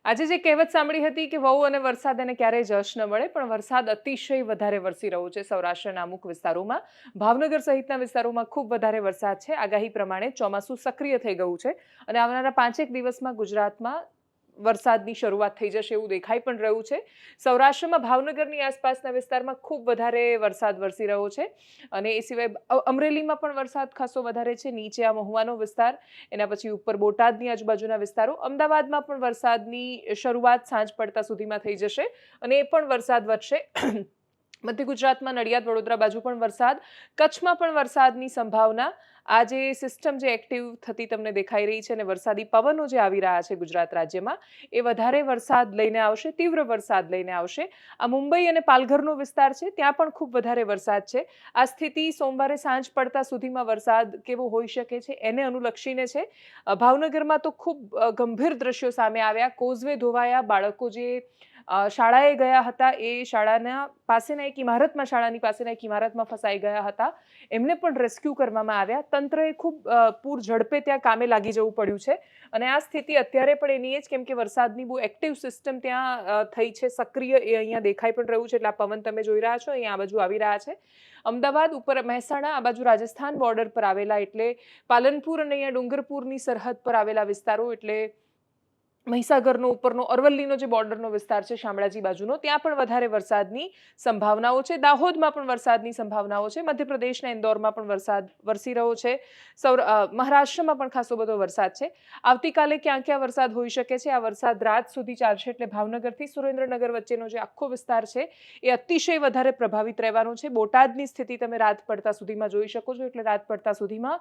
આજે જે કહેવત સાંભળી હતી કે વહુ અને વરસાદ એને ક્યારેય જશ ન મળે, પણ વરસાદ અતિશય વધારે વરસી રહ્યો છે સૌરાષ્ટ્રના અમુક વિસ્તારોમાં. ભાવનગર સહિતના વિસ્તારોમાં ખૂબ વધારે વરસાદ છે. આગાહી પ્રમાણે ચોમાસું સક્રિય થઈ ગયું છે અને આવનારા 5 દિવસમાં ગુજરાતમાં વરસાદની શરૂઆત થઈ જશે એવું દેખાઈ પણ રહ્યું છે. સૌરાષ્ટ્રમાં ભાવનગરની આસપાસના વિસ્તારમાં ખૂબ વધારે વરસાદ વરસી રહ્યો છે અને એ સિવાય અમરેલીમાં પણ વરસાદ ખાસો વધારે છે. નીચે આ મહુવાનો વિસ્તાર, એના પછી ઉપર બોટાદની આજુબાજુના વિસ્તારો, અમદાવાદમાં પણ વરસાદની શરૂઆત સાંજ પડતા સુધીમાં થઈ જશે અને એ પણ વરસાદ વધશે. મધ્ય ગુજરાતમાં નડિયાદ વડોદરા બાજુ પણ વરસાદ, કચ્છમાં પણ વરસાદની સંભાવના. આ જે સિસ્ટમ જે એક્ટિવ થતી તમને દેખાઈ રહી છે અને વરસાદી પવનો જે આવી રહ્યા છે ગુજરાત રાજ્યમાં, એ વધારે વરસાદ લઈને આવશે, તીવ્ર વરસાદ લઈને આવશે. આ મુંબઈ અને પાલઘરનો વિસ્તાર છે, ત્યાં પણ ખૂબ વધારે વરસાદ છે. આ સ્થિતિ સોમવારે સાંજ પડતા સુધીમાં વરસાદ કેવો હોઈ શકે છે એને અનુલક્ષીને છે. ભાવનગરમાં તો ખૂબ ગંભીર દ્રશ્યો સામે આવ્યા. કોઝવે ધોવાયા, બાળકો જે શાળાએ ગયા હતા એ શાળાની પાસેના એક ઇમારતમાં ફસાઈ ગયા હતા. એમને પણ રેસ્ક્યુ કરવામાં આવ્યા. તંત્રએ ખૂબ પૂર ઝડપે ત્યાં કામે લાગી જવું પડ્યું છે અને આ સ્થિતિ અત્યારે પણ એની જ, કેમ કે વરસાદની બહુ એક્ટિવ સિસ્ટમ ત્યાં થઈ છે, સક્રિય. એ અહીંયા દેખાઈ પણ રહ્યું છે. એટલે આ પવન તમે જોઈ રહ્યા છો, અહીંયા આ બાજુ આવી રહ્યા છે. અમદાવાદ ઉપર મહેસાણા, આ બાજુ રાજસ્થાન બોર્ડર પર આવેલા એટલે પાલનપુર અને અહીંયા ડુંગરપુરની સરહદ પર આવેલા વિસ્તારો, એટલે મહીસાગરનો ઉપરનો અરવલ્લીનો જે બોર્ડરનો વિસ્તાર છે શામળાજી બાજુનો, ત્યાં પણ વધારે વરસાદની સંભાવનાઓ છે. દાહોદમાં પણ વરસાદની સંભાવનાઓ છે. મધ્યપ્રદેશના ઇન્દોરમાં પણ વરસાદ વરસી રહ્યો છે. મહારાષ્ટ્રમાં પણ ખાસો બધો વરસાદ છે. આવતીકાલે ક્યાં ક્યાં વરસાદ હોઈ શકે છે? આ વરસાદ રાત સુધી ચાલશે એટલે ભાવનગરથી સુરેન્દ્રનગર વચ્ચેનો જે આખો વિસ્તાર છે એ અતિશય વધારે પ્રભાવિત રહેવાનો છે. બોટાદની સ્થિતિ તમે રાત પડતા સુધીમાં જોઈ શકો છો. એટલે રાત પડતા સુધીમાં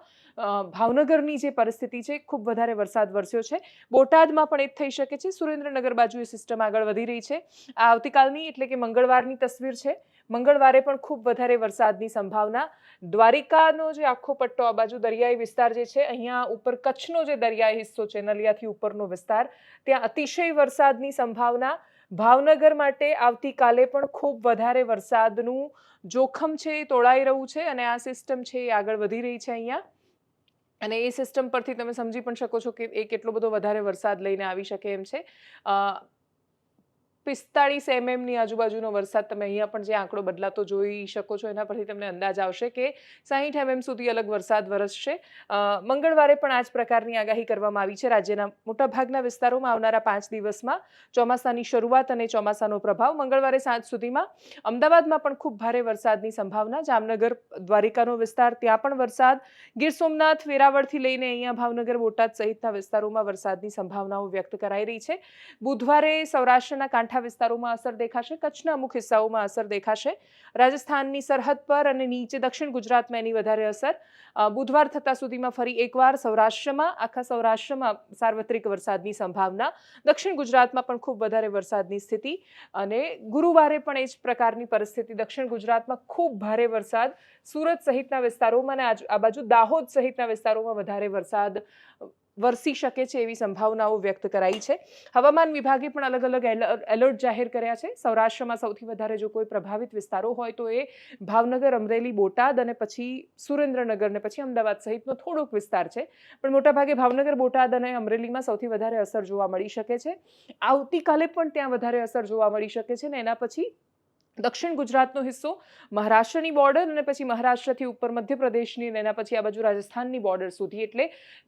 ભાવનગરની જે પરિસ્થિતિ છે, ખૂબ વધારે વરસાદ વરસ્યો છે. બોટાદમાં પણ થઈ શકે છે. સુરેન્દ્રનગર બાજુ એ સિસ્ટમ આગળ વધી રહી છે. આ આવતીકાલની એટલે કે મંગળવારની તસવીર છે. મંગળવારે પણ ખૂબ વધારે વરસાદની સંભાવના. દ્વારિકાનો જે આખો પટ્ટો, આ બાજુ દરિયાઈ વિસ્તાર જે છે, અહીંયા ઉપર કચ્છનો જે દરિયાઈ હિસ્સો છે, નલિયાથી ઉપરનો વિસ્તાર, ત્યાં અતિશય વરસાદની સંભાવના. ભાવનગર માટે આવતીકાલે પણ ખૂબ વધારે વરસાદનું જોખમ છે એ તોળાઈ રહ્યું છે અને આ સિસ્ટમ છે એ આગળ વધી રહી છે અહીંયા. અને એ સિસ્ટમ પરથી તમે સમજી પણ શકો છો કે એ કેટલો બધો વધારે વરસાદ લઈને આવી શકે એમ છે. 45 mm આજુબાજુનો વરસાદ તમે અહીંયા પણ જે આંકડો બદલાતો જોઈ શકો છો એના પરથી તમને અંદાજ આવશે કે 60 mm સુધી અલગ વરસાદ વરસશે. મંગળવારે પણ આ જ પ્રકારની આગાહી કરવામાં આવી છે. રાજ્યના મોટાભાગના વિસ્તારોમાં આવનારા 5 દિવસમાં ચોમાસાની શરૂઆત અને ચોમાસાનો પ્રભાવ. મંગળવારે સાંજ સુધીમાં અમદાવાદમાં પણ ખૂબ ભારે વરસાદની સંભાવના. જામનગર, દ્વારિકાનો વિસ્તાર, ત્યાં પણ વરસાદ. ગીર સોમનાથ, વેરાવળથી લઈને અહીંયા ભાવનગર, બોટાદ સહિતના વિસ્તારોમાં વરસાદની સંભાવનાઓ વ્યક્ત કરાઈ રહી છે. બુધવારે સૌરાષ્ટ્રના કાંઠા વિસ્તારોમાં અસર દેખાશે, કચ્છના અમુક હિસ્સાઓમાં અસર દેખાશે, રાજસ્થાનની સરહદ પર અને નીચે દક્ષિણ ગુજરાતમાં એની વધારે અસર. બુધવાર થતા સુધીમાં ફરી એકવાર સૌરાષ્ટ્રમાં, આખા સૌરાષ્ટ્રમાં સાર્વત્રિક વરસાદની સંભાવના. દક્ષિણ ગુજરાતમાં પણ ખૂબ વધારે વરસાદની સ્થિતિ અને ગુરુવારે પણ એ જ પ્રકારની પરિસ્થિતિ. દક્ષિણ ગુજરાતમાં ખૂબ ભારે વરસાદ, સુરત સહિતના વિસ્તારોમાં અને આ બાજુ દાહોદ સહિતના વિસ્તારોમાં વધારે વરસાદ વરસી શકે છે એવી સંભાવનાઓ વ્યક્ત કરાઈ છે. હવામાન વિભાગે પણ અલગ અલગ એલર્ટ જાહેર કર્યા છે. સૌરાષ્ટ્રમાં સૌથી વધારે જો કોઈ પ્રભાવિત વિસ્તારો હોય તો એ ભાવનગર, અમરેલી, બોટાદ અને પછી સુરેન્દ્રનગર ને પછી અમદાવાદ સહિતનો થોડોક વિસ્તાર છે. પણ મોટાભાગે ભાવનગર, બોટાદ અને અમરેલીમાં સૌથી વધારે અસર જોવા મળી શકે છે. આવતીકાલે પણ ત્યાં વધારે અસર જોવા મળી શકે છે ને એના પછી દક્ષિણ ગુજરાતનો હિસ્સો, મહારાષ્ટ્રની બોર્ડર અને પછી મહારાષ્ટ્રથી ઉપર મધ્યપ્રદેશની અને એના પછી આ બાજુ રાજસ્થાનની બોર્ડર સુધી, એટલે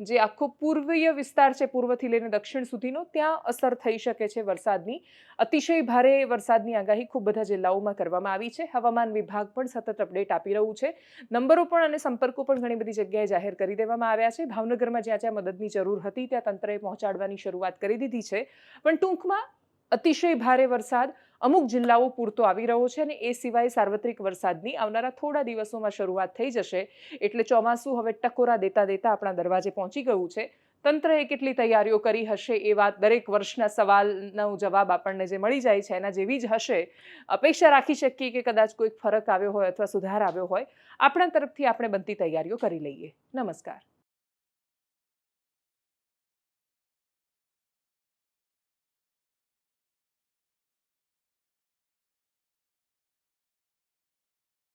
જે આખો પૂર્વીય વિસ્તાર છે, પૂર્વથી લઈને દક્ષિણ સુધીનો, ત્યાં અસર થઈ શકે છે વરસાદની. અતિશય ભારે વરસાદની આગાહી ખૂબ બધા જિલ્લાઓમાં કરવામાં આવી છે. હવામાન વિભાગ પણ સતત અપડેટ આપી રહ્યું છે. નંબરો પણ અને સંપર્કો પણ ઘણી બધી જગ્યાએ જાહેર કરી દેવામાં આવ્યા છે. ભાવનગરમાં જ્યાં જ્યાં મદદની જરૂર હતી ત્યાં તંત્રએ પહોંચાડવાની શરૂઆત કરી દીધી છે. પણ ટૂંકમાં અતિશય ભારે વરસાદ અમુક જિલ્લાઓ પૂરતો આવી રહ્યો છે અને એ સિવાય સાર્વત્રિક વરસાદની આવનારા થોડા દિવસોમાં શરૂઆત થઈ જશે. એટલે ચોમાસું હવે ટકોરા દેતા દેતા આપણા દરવાજે પહોંચી ગયું છે. તંત્રએ કેટલી તૈયારીઓ કરી હશે એ વાત દરેક વર્ષના સવાલનો જવાબ આપણને જે મળી જાય છે એના જેવી જ હશે. અપેક્ષા રાખી શકીએ કે કદાચ કોઈક ફરક આવ્યો હોય અથવા સુધાર આવ્યો હોય. આપણા તરફથી આપણે બનતી તૈયારીઓ કરી લઈએ. નમસ્કાર.